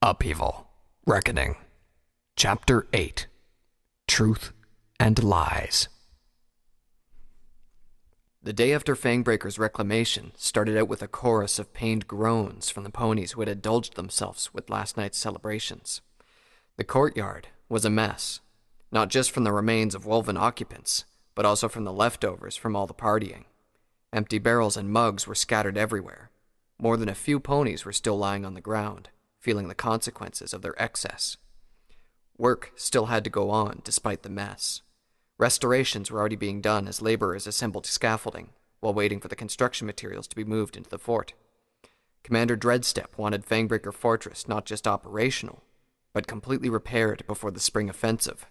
Upheaval. Reckoning. Chapter 8. Truth and Lies. The day after Fangbreaker's reclamation started out with a chorus of pained groans from the ponies who had indulged themselves with last night's celebrations. The courtyard was a mess, not just from the remains of woven occupants, but also from the leftovers from all the partying. Empty barrels and mugs were scattered everywhere. More than a few ponies were still lying on the ground, feeling the consequences of their excess. Work still had to go on despite the mess. Restorations were already being done as laborers assembled scaffolding while waiting for the construction materials to be moved into the fort. Commander Dreadstep wanted Fangbreaker Fortress not just operational, but completely repaired before the spring offensive.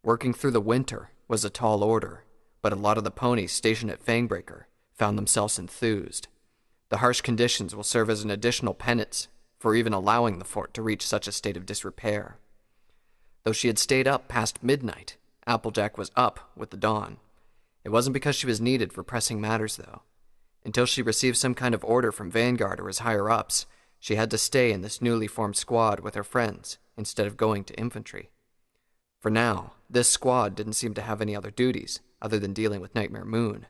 Working through the winter was a tall order, but a lot of the ponies stationed at Fangbreaker found themselves enthused. The harsh conditions will serve as an additional penance for even allowing the fort to reach such a state of disrepair. Though she had stayed up past midnight, Applejack was up with the dawn. It wasn't because she was needed for pressing matters, though. Until she received some kind of order from Vanguard or his higher-ups, she had to stay in this newly formed squad with her friends instead of going to infantry. For now, this squad didn't seem to have any other duties other than dealing with Nightmare Moon,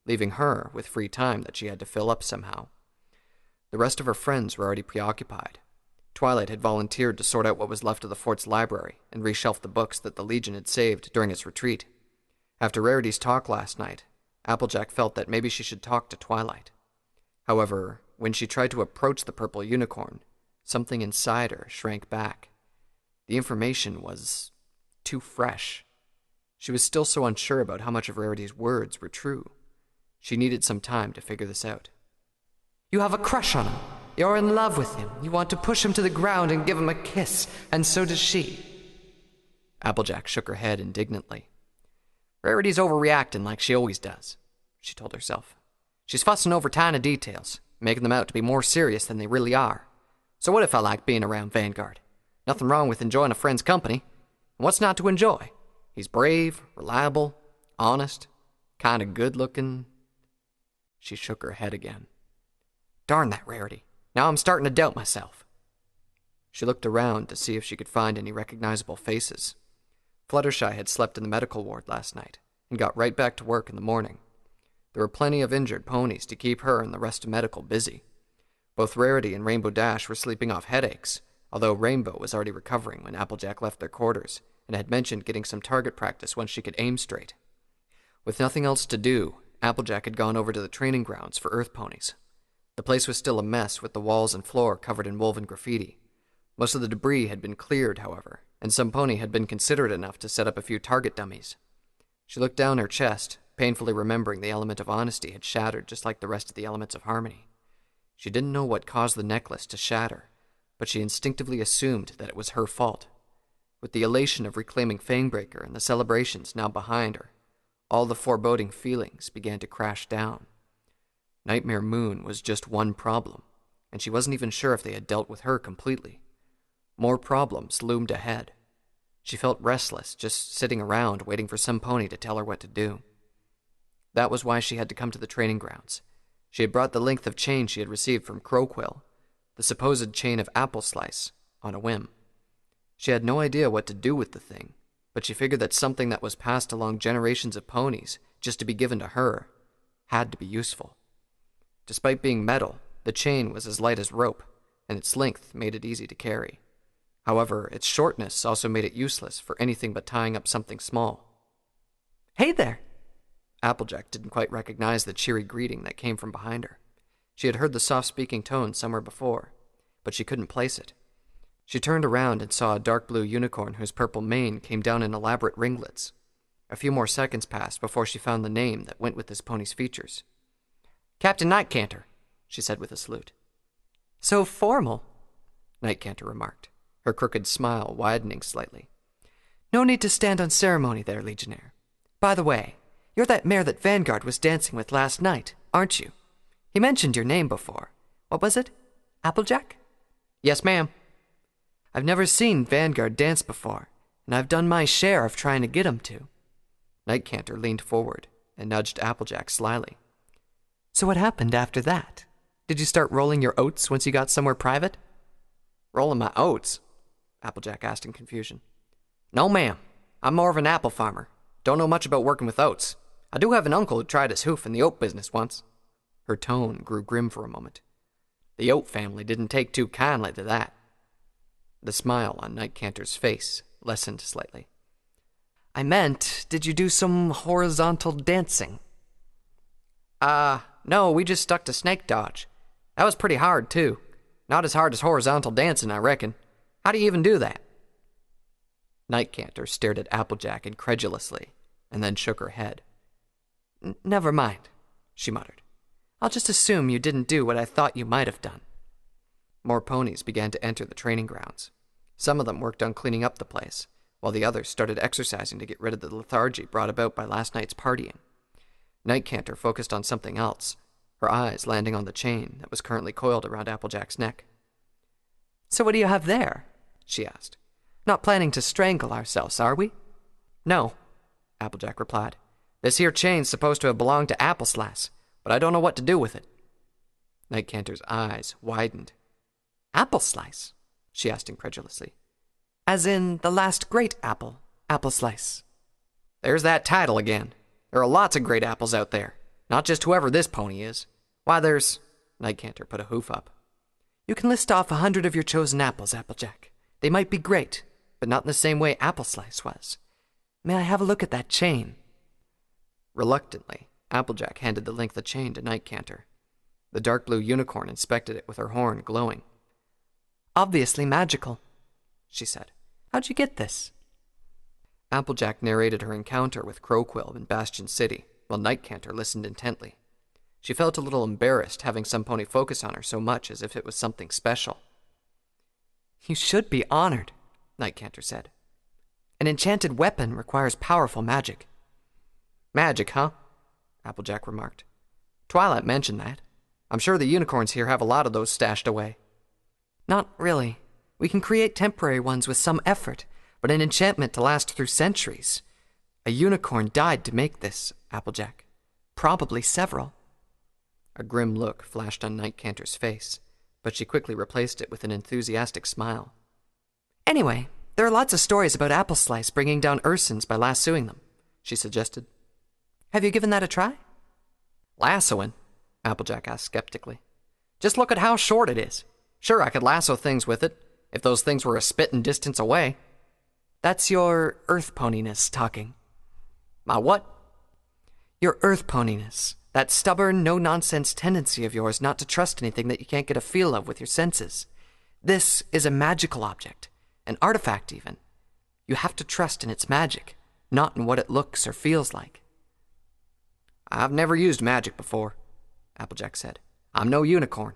leaving her with free time that she had to fill up somehow. The rest of her friends were already preoccupied. Twilight had volunteered to sort out what was left of the fort's library and reshelf the books that the Legion had saved during its retreat. After Rarity's talk last night, Applejack felt that maybe she should talk to Twilight. However, when she tried to approach the purple unicorn, something inside her shrank back. The information was too fresh. She was still so unsure about how much of Rarity's words were true. She needed some time to figure this out. You have a crush on him. You're in love with him. You want to push him to the ground and give him a kiss, and so does she. Applejack shook her head indignantly. Rarity's overreacting like she always does, she told herself. She's fussing over tiny details, making them out to be more serious than they really are. So what if I like being around Vanguard? Nothing wrong with enjoying a friend's company. And what's not to enjoy? He's brave, reliable, honest, kind of good-looking. She shook her head again. Darn that Rarity. Now I'm starting to doubt myself. She looked around to see if she could find any recognizable faces. Fluttershy had slept in the medical ward last night and got right back to work in the morning. There were plenty of injured ponies to keep her and the rest of medical busy. Both Rarity and Rainbow Dash were sleeping off headaches, although Rainbow was already recovering when Applejack left their quarters and had mentioned getting some target practice once she could aim straight. With nothing else to do, Applejack had gone over to the training grounds for Earth ponies. The place was still a mess with the walls and floor covered in woven graffiti. Most of the debris had been cleared, however, and some pony had been considerate enough to set up a few target dummies. She looked down her chest, painfully remembering the element of honesty had shattered just like the rest of the elements of harmony. She didn't know what caused the necklace to shatter, but she instinctively assumed that it was her fault. With the elation of reclaiming Fangbreaker and the celebrations now behind her, all the foreboding feelings began to crash down. Nightmare Moon was just one problem, and she wasn't even sure if they had dealt with her completely. More problems loomed ahead. She felt restless just sitting around waiting for some pony to tell her what to do. That was why she had to come to the training grounds. She had brought the length of chain she had received from Crowquill, the supposed chain of Apple Slice, on a whim. She had no idea what to do with the thing, but she figured that something that was passed along generations of ponies, just to be given to her, had to be useful. Despite being metal, the chain was as light as rope, and its length made it easy to carry. However, its shortness also made it useless for anything but tying up something small. Hey there! Applejack didn't quite recognize the cheery greeting that came from behind her. She had heard the soft-speaking tone somewhere before, but she couldn't place it. She turned around and saw a dark blue unicorn whose purple mane came down in elaborate ringlets. A few more seconds passed before she found the name that went with this pony's features. Captain Nightcanter, she said with a salute. So formal, Nightcanter remarked, her crooked smile widening slightly. No need to stand on ceremony there, Legionnaire. By the way, you're that mare that Vanguard was dancing with last night, aren't you? He mentioned your name before. What was it? Applejack? Yes, ma'am. I've never seen Vanguard dance before, and I've done my share of trying to get him to. Nightcanter leaned forward and nudged Applejack slyly. So what happened after that? Did you start rolling your oats once you got somewhere private? Rolling my oats? Applejack asked in confusion. No, ma'am. I'm more of an apple farmer. Don't know much about working with oats. I do have an uncle who tried his hoof in the oat business once. Her tone grew grim for a moment. The Oat family didn't take too kindly to that. The smile on Nightcanter's face lessened slightly. I meant, did you do some horizontal dancing? No, we just stuck to snake dodge. That was pretty hard, too. Not as hard as horizontal dancing, I reckon. How do you even do that? Nightcanter stared at Applejack incredulously, and then shook her head. Never mind, she muttered. I'll just assume you didn't do what I thought you might have done. More ponies began to enter the training grounds. Some of them worked on cleaning up the place, while the others started exercising to get rid of the lethargy brought about by last night's partying. Nightcanter focused on something else, her eyes landing on the chain that was currently coiled around Applejack's neck. So what do you have there? She asked. Not planning to strangle ourselves, are we? No, Applejack replied. This here chain's supposed to have belonged to Apple Slice, but I don't know what to do with it. Nightcanter's eyes widened. Apple Slice? She asked incredulously. As in the last great apple, Apple Slice. There's that title again. There are lots of great apples out there, not just whoever this pony is. Why, there's... Nightcanter put a hoof up. You can list off 100 of your chosen apples, Applejack. They might be great, but not in the same way Apple Slice was. May I have a look at that chain? Reluctantly, Applejack handed the length of chain to Nightcanter. The dark blue unicorn inspected it with her horn glowing. Obviously magical, she said. How'd you get this? Applejack narrated her encounter with Crowquill in Bastion City, while Nightcanter listened intently. She felt a little embarrassed having some pony focus on her so much as if it was something special. You should be honored, Nightcanter said. An enchanted weapon requires powerful magic. Magic, huh? Applejack remarked. Twilight mentioned that. I'm sure the unicorns here have a lot of those stashed away. Not really. We can create temporary ones with some effort, but an enchantment to last through centuries. A unicorn died to make this, Applejack. Probably several. A grim look flashed on Nightcanter's face, but she quickly replaced it with an enthusiastic smile. Anyway, there are lots of stories about Apple Slice bringing down Ursins by lassoing them, she suggested. Have you given that a try? Lassoing? Applejack asked skeptically. Just look at how short it is. Sure, I could lasso things with it, if those things were a spitting distance away. That's your earth poniness talking. My what? Your earth poniness. That stubborn, no-nonsense tendency of yours not to trust anything that you can't get a feel of with your senses. This is a magical object, an artifact even. You have to trust in its magic, not in what it looks or feels like. I've never used magic before, Applejack said. I'm no unicorn.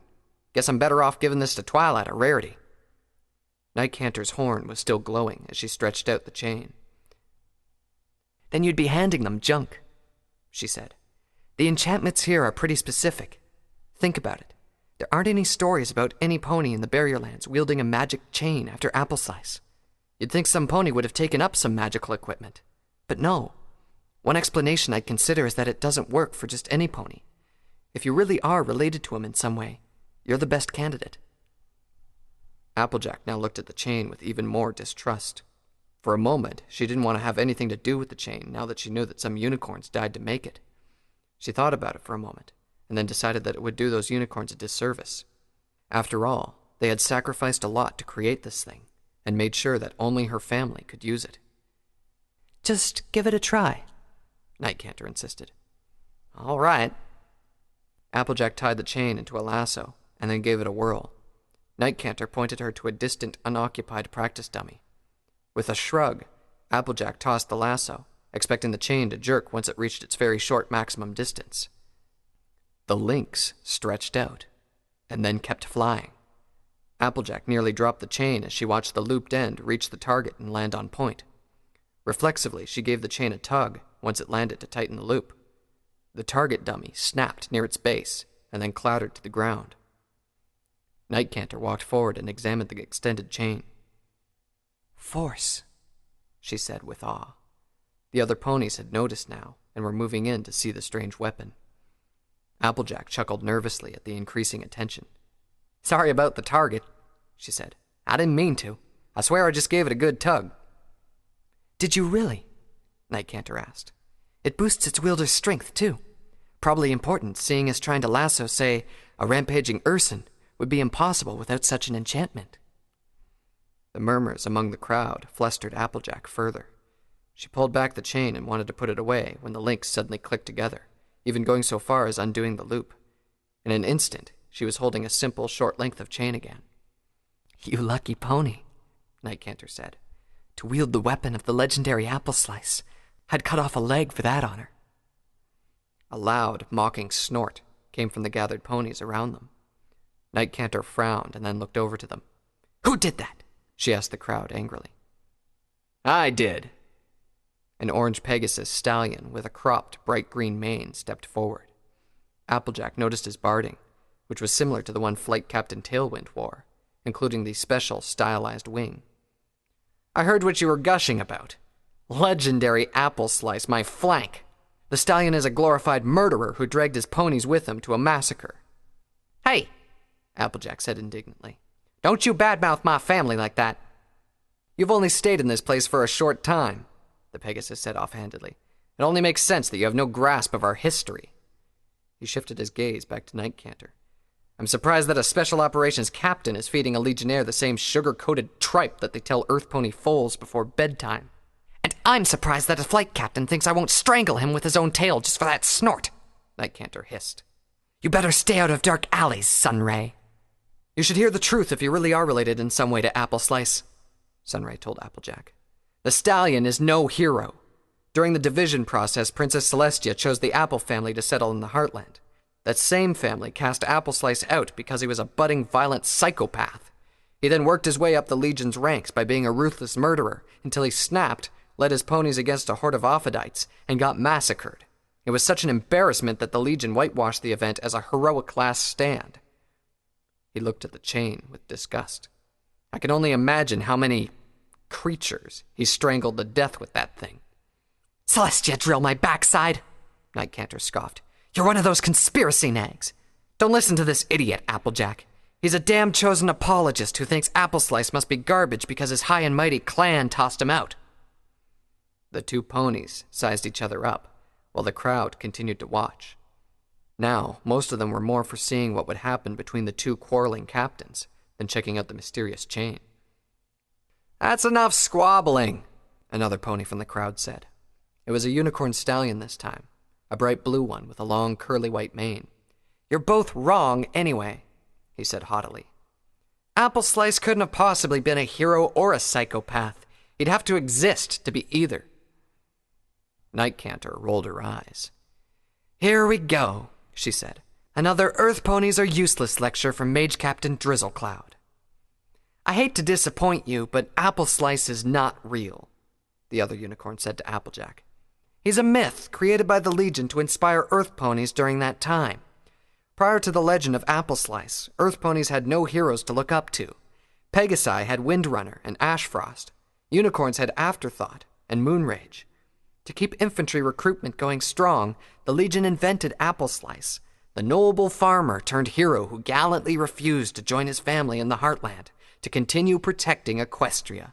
Guess I'm better off giving this to Twilight or Rarity. Nightcanter's horn was still glowing as she stretched out the chain. Then you'd be handing them junk, she said. The enchantments here are pretty specific. Think about it. There aren't any stories about any pony in the Barrierlands wielding a magic chain after Apple Slice. You'd think some pony would have taken up some magical equipment. But no. One explanation I'd consider is that it doesn't work for just any pony. If you really are related to him in some way, you're the best candidate. Applejack now looked at the chain with even more distrust. For a moment, she didn't want to have anything to do with the chain now that she knew that some unicorns died to make it. She thought about it for a moment, and then decided that it would do those unicorns a disservice. After all, they had sacrificed a lot to create this thing, and made sure that only her family could use it. Just give it a try, Nightcanter insisted. All right. Applejack tied the chain into a lasso, and then gave it a whirl. Nightcanter pointed her to a distant, unoccupied practice dummy. With a shrug, Applejack tossed the lasso, expecting the chain to jerk once it reached its very short maximum distance. The links stretched out, and then kept flying. Applejack nearly dropped the chain as she watched the looped end reach the target and land on point. Reflexively, she gave the chain a tug once it landed to tighten the loop. The target dummy snapped near its base and then clattered to the ground. Nightcanter walked forward and examined the extended chain. Force, she said with awe. The other ponies had noticed now and were moving in to see the strange weapon. Applejack chuckled nervously at the increasing attention. Sorry about the target, she said. I didn't mean to. I swear I just gave it a good tug. Did you really? Nightcanter asked. It boosts its wielder's strength, too. Probably important, seeing as trying to lasso, say, a rampaging Urson would be impossible without such an enchantment. The murmurs among the crowd flustered Applejack further. She pulled back the chain and wanted to put it away when the links suddenly clicked together, even going so far as undoing the loop. In an instant, she was holding a simple, short length of chain again. You lucky pony, Nightcanter said. To wield the weapon of the legendary Apple Slice. I'd cut off a leg for that honor. A loud, mocking snort came from the gathered ponies around them. Nightcanter frowned and then looked over to them. Who did that? She asked the crowd angrily. I did. An orange Pegasus stallion with a cropped, bright green mane stepped forward. Applejack noticed his barding, which was similar to the one Flight Captain Tailwind wore, including the special stylized wing. I heard what you were gushing about. Legendary Apple Slice, my flank. The stallion is a glorified murderer who dragged his ponies with him to a massacre. Hey, Applejack said indignantly. Don't you badmouth my family like that. You've only stayed in this place for a short time, the Pegasus said offhandedly. It only makes sense that you have no grasp of our history. He shifted his gaze back to Nightcanter. I'm surprised that a special operations captain is feeding a legionnaire the same sugar-coated tripe that they tell Earth Pony foals before bedtime. And I'm surprised that a flight captain thinks I won't strangle him with his own tail just for that snort, Nightcanter hissed. You better stay out of dark alleys, Sunray. You should hear the truth if you really are related in some way to Apple Slice, Sunray told Applejack. The stallion is no hero. During the division process, Princess Celestia chose the Apple family to settle in the Heartland. That same family cast Apple Slice out because he was a budding violent psychopath. He then worked his way up the Legion's ranks by being a ruthless murderer until he snapped, led his ponies against a horde of Ophodites, and got massacred. It was such an embarrassment that the Legion whitewashed the event as a heroic last stand. He looked at the chain with disgust. I can only imagine how many creatures he strangled to death with that thing. Celestia drill my backside, Nightcanter scoffed. You're one of those conspiracy nags. Don't listen to this idiot, Applejack. He's a damn chosen apologist who thinks Apple Slice must be garbage because his high and mighty clan tossed him out. The two ponies sized each other up, while the crowd continued to watch. Now, most of them were more for seeing what would happen between the two quarreling captains than checking out the mysterious chain. That's enough squabbling, another pony from the crowd said. It was a unicorn stallion this time, a bright blue one with a long curly white mane. You're both wrong anyway, he said haughtily. Apple Slice couldn't have possibly been a hero or a psychopath. He'd have to exist to be either. Nightcanter rolled her eyes. Here we go, she said. Another Earth Ponies are useless lecture from Mage Captain Drizzlecloud. I hate to disappoint you, but Apple Slice is not real, the other unicorn said to Applejack. He's a myth created by the Legion to inspire Earth Ponies during that time. Prior to the legend of Apple Slice, Earth Ponies had no heroes to look up to. Pegasi had Windrunner and Ashfrost. Unicorns had Afterthought and Moonrage. To keep infantry recruitment going strong, the Legion invented Apple Slice, the noble farmer turned hero who gallantly refused to join his family in the Heartland to continue protecting Equestria.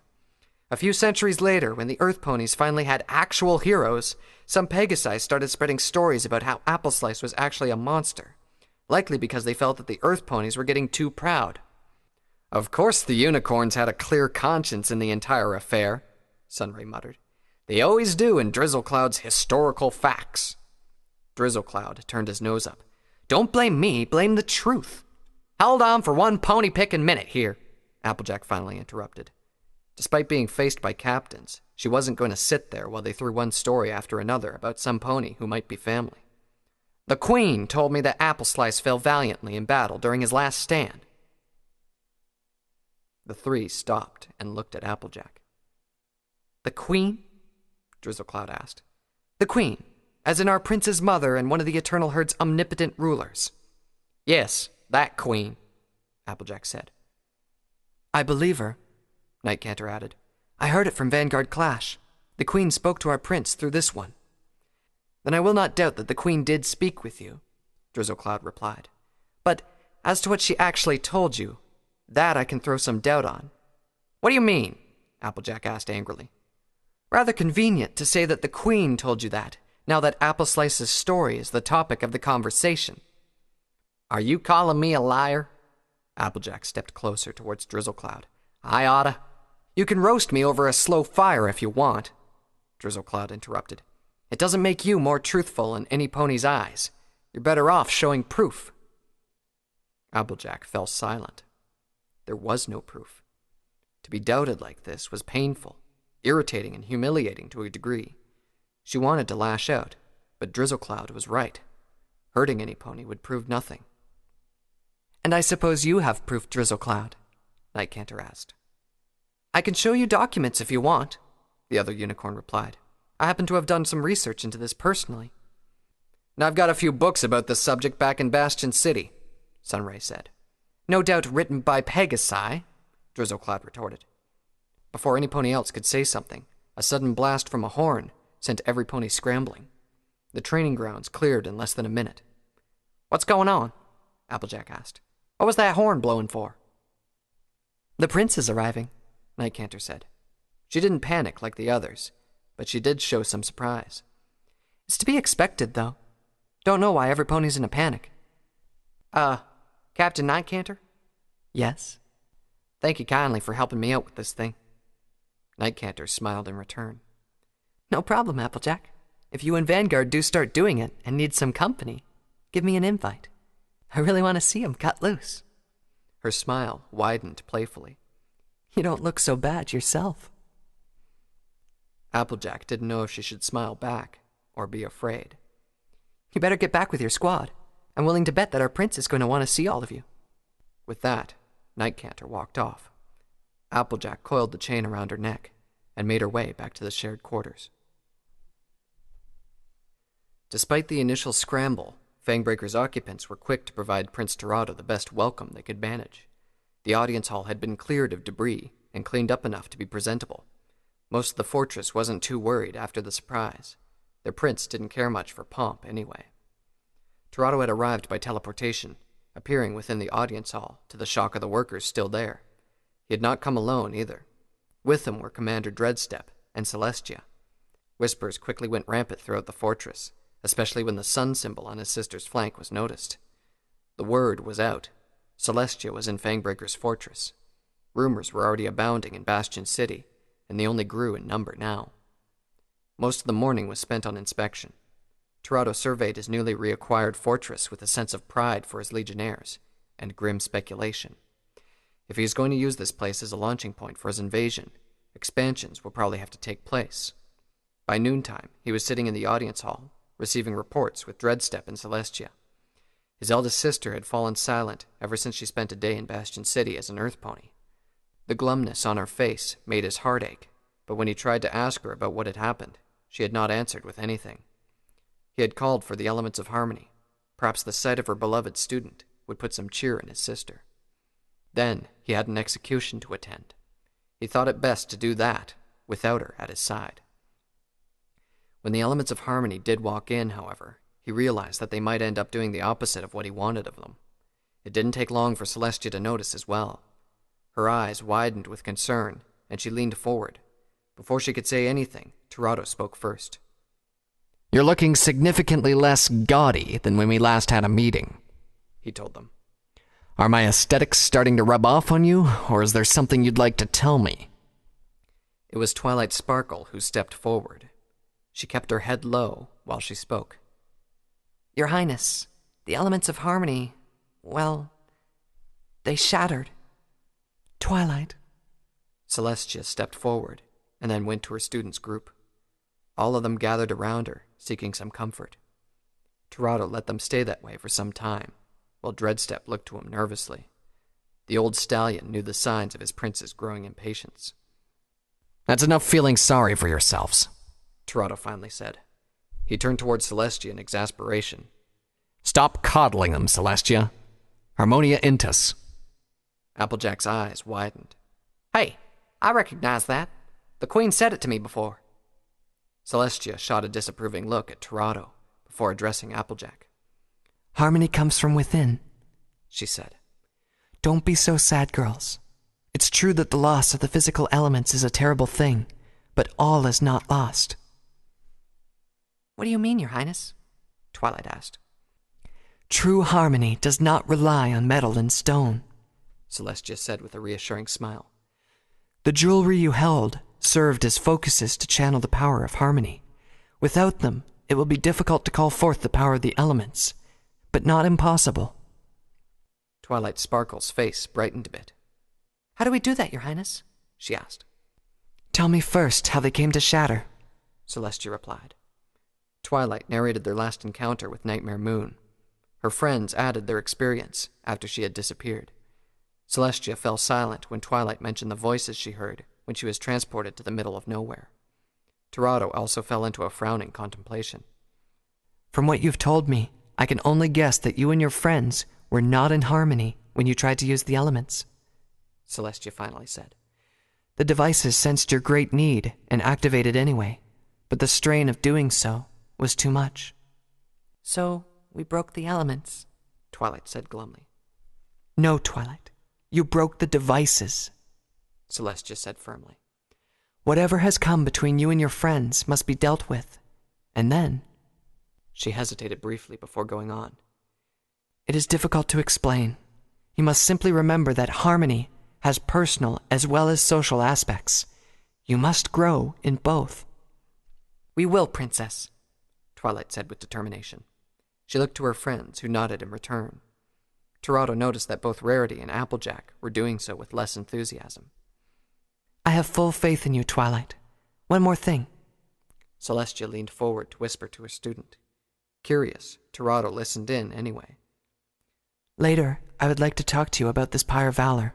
A few centuries later, when the Earth Ponies finally had actual heroes, some Pegasi started spreading stories about how Apple Slice was actually a monster, likely because they felt that the Earth Ponies were getting too proud. Of course the unicorns had a clear conscience in the entire affair, Sunray muttered. They always do in Drizzlecloud's historical facts. Drizzlecloud turned his nose up. Don't blame me, blame the truth. Hold on for one pony-picking minute here, Applejack finally interrupted. Despite being faced by captains, she wasn't going to sit there while they threw one story after another about some pony who might be family. The Queen told me that Apple Slice fell valiantly in battle during his last stand. The three stopped and looked at Applejack. The Queen? Drizzlecloud asked. The Queen, as in our prince's mother and one of the Eternal Herd's omnipotent rulers. Yes, that Queen, Applejack said. I believe her, Nightcanter added. I heard it from Vanguard Clash. The Queen spoke to our prince through this one. Then I will not doubt that the Queen did speak with you, Drizzlecloud replied. But as to what she actually told you, that I can throw some doubt on, What do you mean? Applejack asked angrily. Rather convenient to say that the Queen told you that, now that Apple Slice's story is the topic of the conversation. Are you calling me a liar? Applejack stepped closer towards Drizzlecloud. I oughta. You can roast me over a slow fire if you want, Drizzlecloud interrupted. It doesn't make you more truthful in any pony's eyes. You're better off showing proof. Applejack fell silent. There was no proof. To be doubted like this was painful, irritating and humiliating to a degree. She wanted to lash out, but Drizzlecloud was right. Hurting any pony would prove nothing. And I suppose you have proof, Drizzlecloud? Nightcanter asked. I can show you documents if you want, the other unicorn replied. I happen to have done some research into this personally. And I've got a few books about this subject back in Bastion City, Sunray said. No doubt written by Pegasi, Drizzlecloud retorted. Before any pony else could say something, a sudden blast from a horn sent every pony scrambling. The training grounds cleared in less than a minute. What's going on? Applejack asked. What was that horn blowing for? The prince is arriving, Nightcanter said. She didn't panic like the others, but she did show some surprise. It's to be expected, though. Don't know why every pony's in a panic. Captain Nightcanter? Yes. Thank you kindly for helping me out with this thing. Nightcanter smiled in return. No problem, Applejack. If you and Vanguard do start doing it and need some company, give me an invite. I really want to see him cut loose. Her smile widened playfully. You don't look so bad yourself. Applejack didn't know if she should smile back or be afraid. You better get back with your squad. I'm willing to bet that our prince is going to want to see all of you. With that, Nightcanter walked off. Applejack coiled the chain around her neck and made her way back to the shared quarters. Despite the initial scramble, Fangbreaker's occupants were quick to provide Prince Torado the best welcome they could manage. The audience hall had been cleared of debris and cleaned up enough to be presentable. Most of the fortress wasn't too worried after the surprise. Their prince didn't care much for pomp anyway. Torado had arrived by teleportation, appearing within the audience hall to the shock of the workers still there. He had not come alone either. With him were Commander Dreadstep and Celestia. Whispers quickly went rampant throughout the fortress, especially when the sun symbol on his sister's flank was noticed. The word was out. Celestia was in Fangbreaker's fortress. Rumors were already abounding in Bastion City, and they only grew in number now. Most of the morning was spent on inspection. Torado surveyed his newly reacquired fortress with a sense of pride for his legionnaires and grim speculation. If he is going to use this place as a launching point for his invasion, expansions will probably have to take place. By noontime, he was sitting in the audience hall, receiving reports with Dreadstep and Celestia. His eldest sister had fallen silent ever since she spent a day in Bastion City as an Earth Pony. The glumness on her face made his heart ache, but when he tried to ask her about what had happened, she had not answered with anything. He had called for the elements of harmony. Perhaps the sight of her beloved student would put some cheer in his sister. Then he had an execution to attend. He thought it best to do that without her at his side. When the elements of harmony did walk in, however, he realized that they might end up doing the opposite of what he wanted of them. It didn't take long for Celestia to notice as well. Her eyes widened with concern, and she leaned forward. Before she could say anything, Torado spoke first. You're looking significantly less gaudy than when we last had a meeting, he told them. Are my aesthetics starting to rub off on you, or is there something you'd like to tell me? It was Twilight Sparkle who stepped forward. She kept her head low while she spoke. Your Highness, the elements of harmony, well, they shattered. Twilight. Celestia stepped forward and then went to her students' group. All of them gathered around her, seeking some comfort. Torado let them stay that way for some time, while Dreadstep looked to him nervously. The old stallion knew the signs of his prince's growing impatience. That's enough feeling sorry for yourselves, Torado finally said. He turned towards Celestia in exasperation. Stop coddling them, Celestia. Harmonia intus. Applejack's eyes widened. Hey, I recognize that. The Queen said it to me before. Celestia shot a disapproving look at Torado before addressing Applejack. Harmony comes from within, she said. Don't be so sad, girls. It's true that the loss of the physical elements is a terrible thing, but all is not lost. What do you mean, Your Highness? Twilight asked. True harmony does not rely on metal and stone, Celestia said with a reassuring smile. The jewelry you held served as focuses to channel the power of harmony. Without them, it will be difficult to call forth the power of the elements, but not impossible. Twilight Sparkle's face brightened a bit. How do we do that, Your Highness? She asked. Tell me first how they came to shatter, Celestia replied. Twilight narrated their last encounter with Nightmare Moon. Her friends added their experience after she had disappeared. Celestia fell silent when Twilight mentioned the voices she heard when she was transported to the middle of nowhere. Torado also fell into a frowning contemplation. From what you've told me, I can only guess that you and your friends were not in harmony when you tried to use the elements, Celestia finally said. The devices sensed your great need and activated anyway, but the strain of doing so was too much. So, we broke the elements, Twilight said glumly. No, Twilight. You broke the devices, Celestia said firmly. Whatever has come between you and your friends must be dealt with, and then... She hesitated briefly before going on. It is difficult to explain. You must simply remember that harmony has personal as well as social aspects. You must grow in both. We will, Princess, Twilight said with determination. She looked to her friends, who nodded in return. Torado noticed that both Rarity and Applejack were doing so with less enthusiasm. I have full faith in you, Twilight. One more thing. Celestia leaned forward to whisper to her student. Curious, Torado listened in anyway. Later, I would like to talk to you about this Pyre Valor.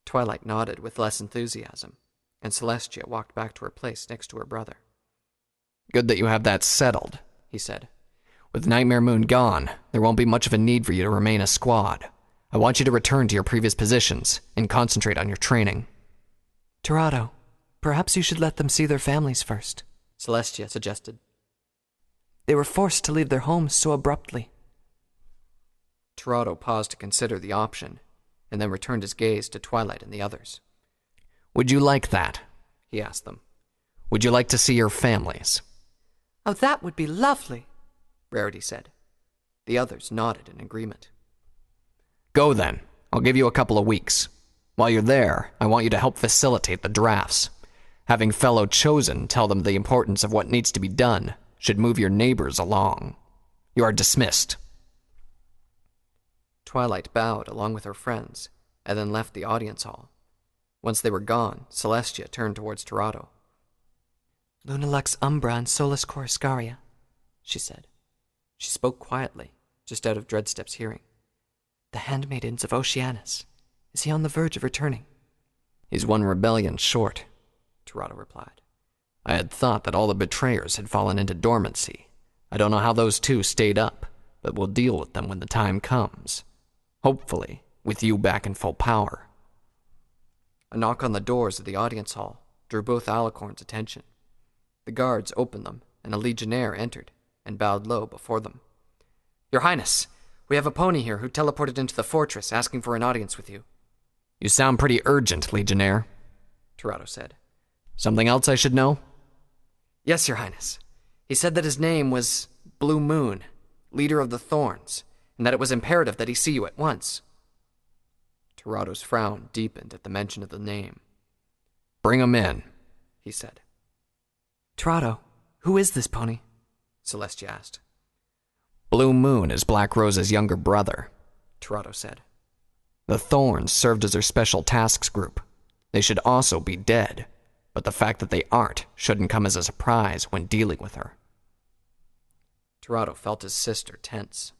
Twilight nodded with less enthusiasm, and Celestia walked back to her place next to her brother. Good that you have that settled, he said. With Nightmare Moon gone, there won't be much of a need for you to remain a squad. I want you to return to your previous positions and concentrate on your training. Torado, perhaps you should let them see their families first, Celestia suggested. They were forced to leave their homes so abruptly. Torado paused to consider the option, and then returned his gaze to Twilight and the others. Would you like that? He asked them. Would you like to see your families? Oh, that would be lovely, Rarity said. The others nodded in agreement. Go then. I'll give you a couple of weeks. While you're there, I want you to help facilitate the drafts. Having fellow chosen tell them the importance of what needs to be done should move your neighbors along. You are dismissed. Twilight bowed along with her friends, and then left the audience hall. Once they were gone, Celestia turned towards Torado. Luna Lux Umbra and Solus Coruscaria, she said. She spoke quietly, just out of Dreadstep's hearing. The handmaidens of Oceanus. Is he on the verge of returning? He's one rebellion short, Torado replied. I had thought that all the betrayers had fallen into dormancy. I don't know how those two stayed up, but we'll deal with them when the time comes. Hopefully, with you back in full power. A knock on the doors of the audience hall drew both Alicorn's attention. The guards opened them, and a legionnaire entered and bowed low before them. Your Highness, we have a pony here who teleported into the fortress asking for an audience with you. You sound pretty urgent, Legionnaire, Torado said. Something else I should know? Yes, Your Highness. He said that his name was Blue Moon, leader of the Thorns, and that it was imperative that he see you at once. Torado's frown deepened at the mention of the name. Bring him in, he said. Torado, who is this pony? Celestia asked. Blue Moon is Black Rose's younger brother, Torado said. The Thorns served as her special tasks group. They should also be dead, but the fact that they aren't shouldn't come as a surprise when dealing with her. Torado felt his sister tense.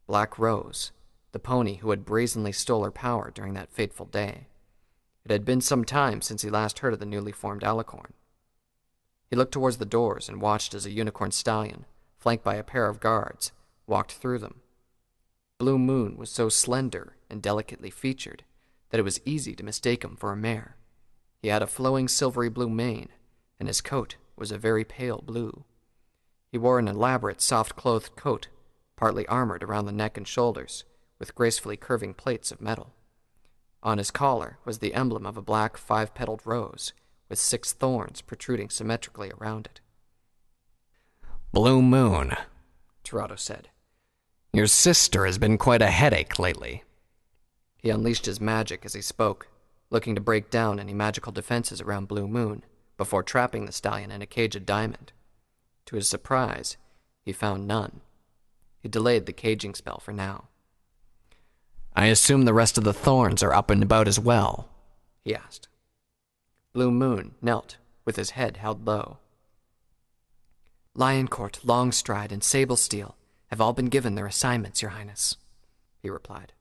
Black Rose, the pony who had brazenly stole her power during that fateful day. It had been some time since he last heard of the newly formed Alicorn. He looked towards the doors and watched as a unicorn stallion, flanked by a pair of guards, walked through them. Blue Moon was so slender and delicately featured that it was easy to mistake him for a mare. He had a flowing silvery blue mane, and his coat was a very pale blue. He wore an elaborate soft-clothed coat, partly armored around the neck and shoulders, with gracefully curving plates of metal. On his collar was the emblem of a black 5-petaled rose, with 6 thorns protruding symmetrically around it. Blue Moon, Tirado said. Your sister has been quite a headache lately. He unleashed his magic as he spoke, looking to break down any magical defenses around Blue Moon before trapping the stallion in a cage of diamond. To his surprise, he found none. He delayed the caging spell for now. I assume the rest of the thorns are up and about as well, he asked. Blue Moon knelt, with his head held low. Lioncourt, Longstride, and Sablesteel have all been given their assignments, Your Highness, he replied.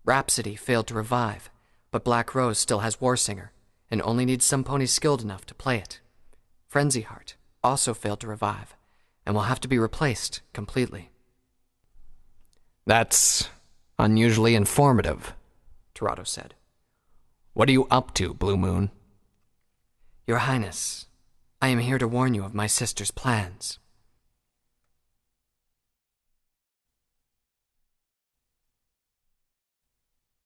Rhapsody failed to revive, but Black Rose still has Warsinger, and only needs some pony skilled enough to play it. Frenzy Heart also failed to revive, and will have to be replaced completely. That's unusually informative, Tirado said. What are you up to, Blue Moon? Your Highness, I am here to warn you of my sister's plans.